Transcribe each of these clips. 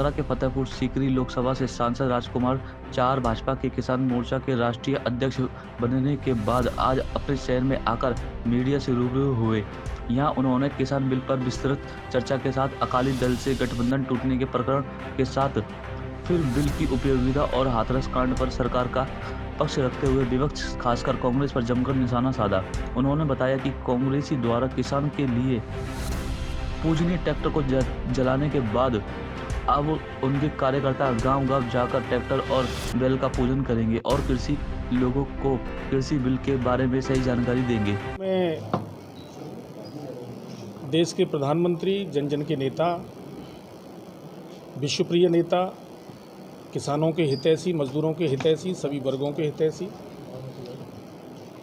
छिंदवाड़ा के फतेहपुर सीकरी लोकसभा से सांसद राजकुमार चार भाजपा के किसान मोर्चा के राष्ट्रीय अध्यक्ष बनने के बाद आज अपने शहर में आकर मीडिया से रूबरू हुए। यहां उन्होंने किसान बिल पर विस्तृत चर्चा के साथ अकाली दल से गठबंधन टूटने के प्रकरण के साथ फिर बिल की उपयोगिता और हाथरस कांड पर सरकार का पक्ष रखते हुए विपक्ष खासकर कांग्रेस पर जमकर निशाना साधा। उन्होंने बताया कि कांग्रेसी द्वारा किसान के लिए पूजनीय ट्रैक्टर को जलाने के बाद अब उनके कार्यकर्ता गांव-गांव जाकर ट्रैक्टर और बैल का पूजन करेंगे और कृषि लोगों को कृषि बिल के बारे में सही जानकारी देंगे। मैं देश के प्रधानमंत्री, जन जन के नेता, विश्वप्रिय नेता, किसानों के हितैषी, मजदूरों के हितैषी, सभी वर्गों के हितैषी,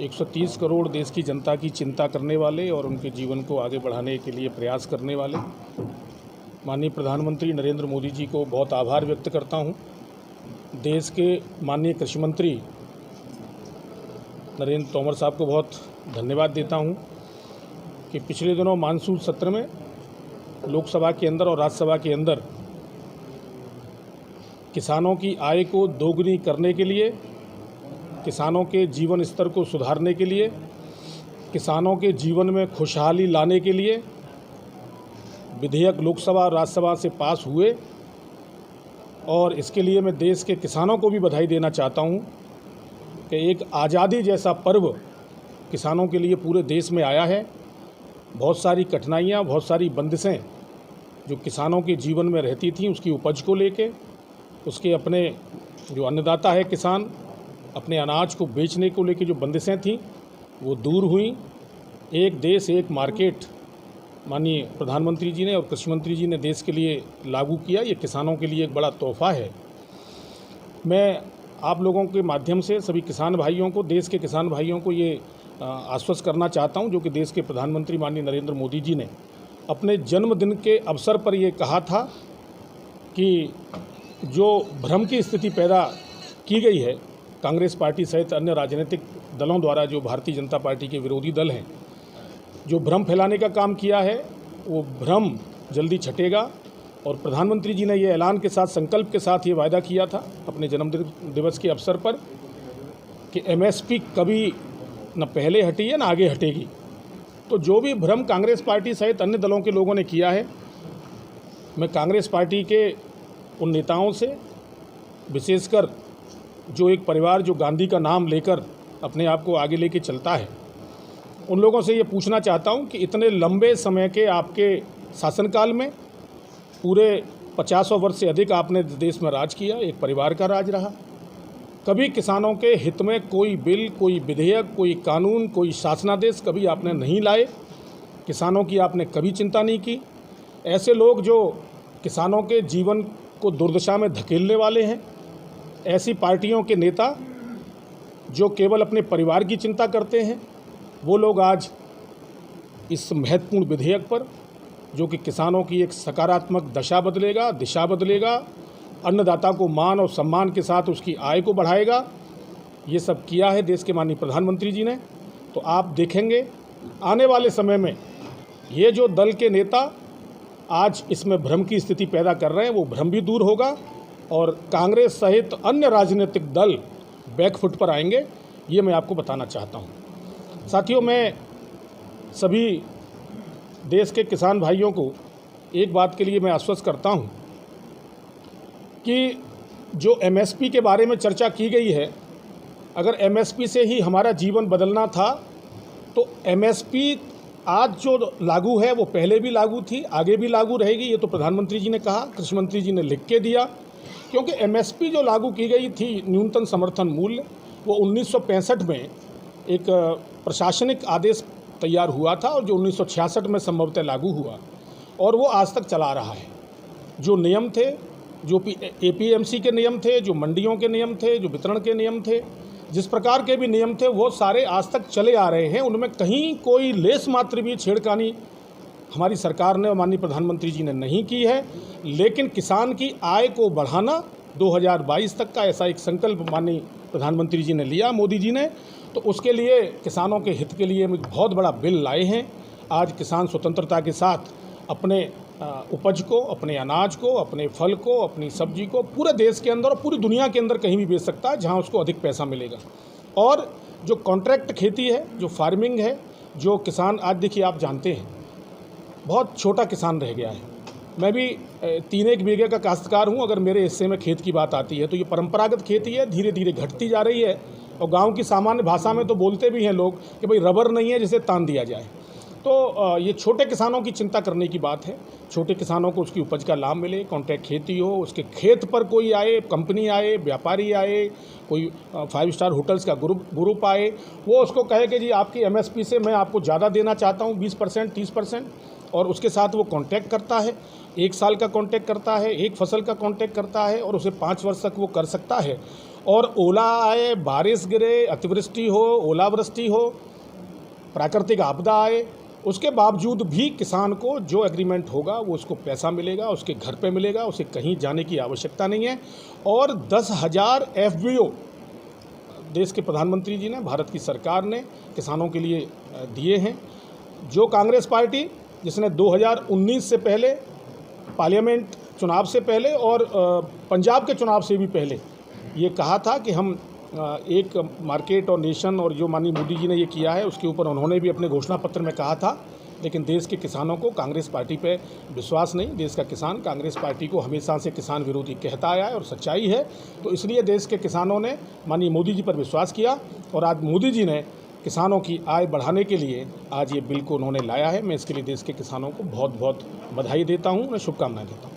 130 करोड़ देश की जनता की चिंता करने वाले और उनके जीवन को आगे बढ़ाने के लिए प्रयास करने वाले माननीय प्रधानमंत्री नरेंद्र मोदी जी को बहुत आभार व्यक्त करता हूं। देश के माननीय कृषि मंत्री नरेंद्र तोमर साहब को बहुत धन्यवाद देता हूं कि पिछले दिनों मानसून सत्र में लोकसभा के अंदर और राज्यसभा के अंदर किसानों की आय को दोगुनी करने के लिए, किसानों के जीवन स्तर को सुधारने के लिए, किसानों के जीवन में खुशहाली लाने के लिए विधेयक लोकसभा और राज्यसभा से पास हुए। और इसके लिए मैं देश के किसानों को भी बधाई देना चाहता हूं कि एक आज़ादी जैसा पर्व किसानों के लिए पूरे देश में आया है। बहुत सारी कठिनाइयां, बहुत सारी बंदिशें जो किसानों के जीवन में रहती थीं, उसकी उपज को लेके, उसके अपने जो अन्नदाता है किसान, अपने अनाज को बेचने को लेके जो बंदिशें थीं वो दूर हुई। एक देश एक मार्केट माननीय प्रधानमंत्री जी ने और कृषि मंत्री जी ने देश के लिए लागू किया। ये किसानों के लिए एक बड़ा तोहफा है। मैं आप लोगों के माध्यम से सभी किसान भाइयों को, देश के किसान भाइयों को ये आश्वस्त करना चाहता हूँ, जो कि देश के प्रधानमंत्री माननीय नरेंद्र मोदी जी ने अपने जन्मदिन के अवसर पर ये कहा था कि जो भ्रम की स्थिति पैदा की गई है कांग्रेस पार्टी सहित अन्य राजनीतिक दलों द्वारा, जो भारतीय जनता पार्टी के विरोधी दल हैं, जो भ्रम फैलाने का काम किया है, वो भ्रम जल्दी छटेगा। और प्रधानमंत्री जी ने ये ऐलान के साथ, संकल्प के साथ ये वायदा किया था अपने जन्मदिन दिवस के अवसर पर कि एमएसपी कभी न पहले हटी है न आगे हटेगी। तो जो भी भ्रम कांग्रेस पार्टी सहित अन्य दलों के लोगों ने किया है, मैं कांग्रेस पार्टी के उन नेताओं से, विशेषकर जो एक परिवार जो गांधी का नाम लेकर अपने आप को आगे लेके चलता है, उन लोगों से ये पूछना चाहता हूं कि इतने लंबे समय के आपके शासनकाल में, पूरे 50 वर्ष से अधिक आपने देश में राज किया, एक परिवार का राज रहा। कभी किसानों के हित में कोई बिल, कोई विधेयक, कोई कानून, कोई शासनादेश कभी आपने नहीं लाए। किसानों की आपने कभी चिंता नहीं की। ऐसे लोग जो किसानों के जीवन को दुर्दशा में धकेलने वाले हैं, ऐसी पार्टियों के नेता जो केवल अपने परिवार की चिंता करते हैं, वो लोग आज इस महत्वपूर्ण विधेयक पर, जो कि किसानों की एक सकारात्मक दशा बदलेगा, दिशा बदलेगा, अन्नदाता को मान और सम्मान के साथ उसकी आय को बढ़ाएगा, ये सब किया है देश के माननीय प्रधानमंत्री जी ने। तो आप देखेंगे आने वाले समय में ये जो दल के नेता आज इसमें भ्रम की स्थिति पैदा कर रहे हैं, वो भ्रम भी दूर होगा और कांग्रेस सहित अन्य राजनीतिक दल बैकफुट पर आएंगे। ये मैं आपको बताना चाहता हूँ। साथियों, मैं सभी देश के किसान भाइयों को एक बात के लिए मैं आश्वस्त करता हूँ कि जो एमएसपी के बारे में चर्चा की गई है, अगर एमएसपी से ही हमारा जीवन बदलना था तो एमएसपी आज जो लागू है वो पहले भी लागू थी, आगे भी लागू रहेगी। ये तो प्रधानमंत्री जी ने कहा, कृषि मंत्री जी ने लिख के दिया। क्योंकि एमएसपी जो लागू की गई थी, न्यूनतम समर्थन मूल्य, वो 1965 में एक प्रशासनिक आदेश तैयार हुआ था और जो 1966 में संभवतः लागू हुआ और वो आज तक चला रहा है। जो नियम थे, जो एपीएमसी के नियम थे, जो मंडियों के नियम थे, जो वितरण के नियम थे, जिस प्रकार के भी नियम थे, वो सारे आज तक चले आ रहे हैं। उनमें कहीं कोई लेस मात्र भी छेड़खानी हमारी सरकार ने और माननीय प्रधानमंत्री जी ने नहीं की है। लेकिन किसान की आय को बढ़ाना 2022 तक का ऐसा एक संकल्प माननीय प्रधानमंत्री जी ने लिया, मोदी जी ने। तो उसके लिए, किसानों के हित के लिए बहुत बड़ा बिल लाए हैं। आज किसान स्वतंत्रता के साथ अपने उपज को, अपने अनाज को, अपने फल को, अपनी सब्जी को पूरे देश के अंदर और पूरी दुनिया के अंदर कहीं भी बेच सकता है जहां उसको अधिक पैसा मिलेगा। और जो कॉन्ट्रैक्ट खेती है, जो फार्मिंग है, जो किसान आज देखिए आप जानते हैं बहुत छोटा किसान रह गया है। मैं भी 3-1 बीघे का काश्तकार हूं। अगर मेरे हिस्से में खेत की बात आती है तो ये परंपरागत खेती है, धीरे धीरे घटती जा रही है। और गांव की सामान्य भाषा में तो बोलते भी हैं लोग कि भाई रबर नहीं है जिसे तान दिया जाए। तो ये छोटे किसानों की चिंता करने की बात है। छोटे किसानों को उसकी उपज का लाभ मिले, कॉन्ट्रैक्ट खेती हो, उसके खेत पर कोई आए, कंपनी आए, व्यापारी आए, कोई 5 स्टार होटल्स का ग्रुप आए, वो उसको कहे कि जी आपकी MSP से मैं आपको ज़्यादा देना चाहता हूँ 20%, 30%, और उसके साथ वो कॉन्ट्रैक्ट करता है। 1 साल का कॉन्ट्रैक्ट करता है, एक फसल का कॉन्ट्रैक्ट करता है और उसे 5 वर्ष तक वो कर सकता है। और ओला आए, बारिश गिरे, अतिवृष्टि हो, ओलावृष्टि हो, प्राकृतिक आपदा आए, उसके बावजूद भी किसान को जो एग्रीमेंट होगा वो उसको पैसा मिलेगा, उसके घर पे मिलेगा, उसे कहीं जाने की आवश्यकता नहीं है। और 10,000 FBO देश के प्रधानमंत्री जी ने, भारत की सरकार ने किसानों के लिए दिए हैं। जो कांग्रेस पार्टी जिसने 2019 से पहले, पार्लियामेंट चुनाव से पहले और पंजाब के चुनाव से भी पहले ये कहा था कि हम एक मार्केट और नेशन, और जो माननीय मोदी जी ने ये किया है उसके ऊपर उन्होंने भी अपने घोषणा पत्र में कहा था, लेकिन देश के किसानों को कांग्रेस पार्टी पे विश्वास नहीं। देश का किसान कांग्रेस पार्टी को हमेशा से किसान विरोधी कहता आया है और सच्चाई है। तो इसलिए देश के किसानों ने माननीय मोदी जी पर विश्वास किया और आज मोदी जी ने किसानों की आय बढ़ाने के लिए आज ये बिल को उन्होंने लाया है। मैं इसके लिए देश के किसानों को बहुत बहुत बधाई देता हूँ, उन्हें शुभकामनाएं देता हूँ।